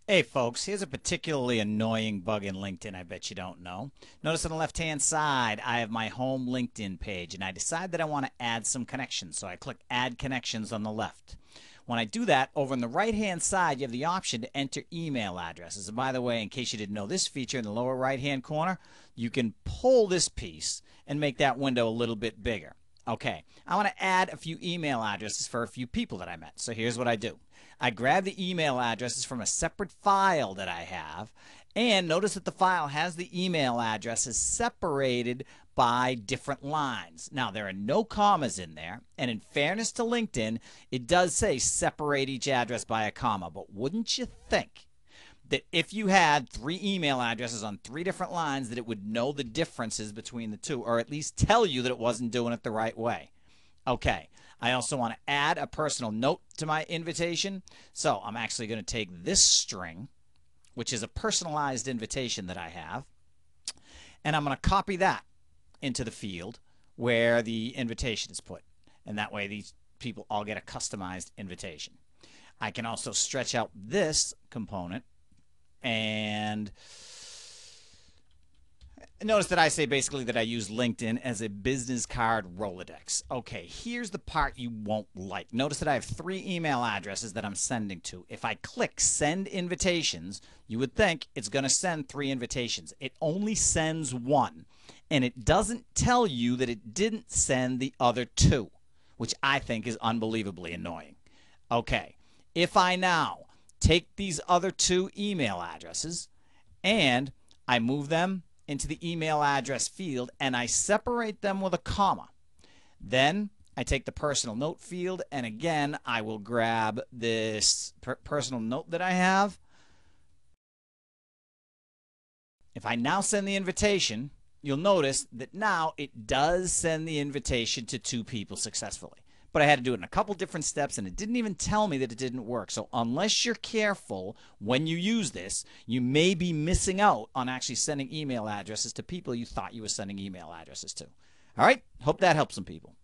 Hey folks, here's a particularly annoying bug in LinkedIn I bet you don't know. Notice on the left hand side I have my home LinkedIn page and I decide that I want to add some connections, so I click add connections on the left. When I do that, over on the right hand side you have the option to enter email addresses. And by the way, in case you didn't know, this feature in the lower right hand corner, you can pull this piece and make that window a little bit bigger. Okay, I want to add a few email addresses for a few people that I met. So here's what I do. I grab the email addresses from a separate file that I have, and notice that the file has the email addresses separated by different lines. Now, there are no commas in there, and in fairness to LinkedIn, it does say separate each address by a comma, but wouldn't you think that if you had three email addresses on three different lines that it would know the differences between the two, or at least tell you that it wasn't doing it the right way? Okay, I also want to add a personal note to my invitation. So I'm actually going to take this string, which is a personalized invitation that I have, and I'm going to copy that into the field where the invitation is put. And that way these people all get a customized invitation. I can also stretch out this component and notice that I say basically that I use LinkedIn as a business card Rolodex. Okay, here's the part you won't like. Notice that I have three email addresses that I'm sending to. If I click send invitations, you would think it's going to send three invitations. It only sends one, and it doesn't tell you that it didn't send the other two, which I think is unbelievably annoying. Okay, if I now take these other two email addresses and I move them into the email address field and I separate them with a comma, then I take the personal note field and again I will grab this personal note that I have. If I now send the invitation, you'll notice that now it does send the invitation to two people successfully. But I had to do it in a couple different steps, and it didn't even tell me that it didn't work. So unless you're careful when you use this, you may be missing out on actually sending email addresses to people you thought you were sending email addresses to. All right, hope that helps some people.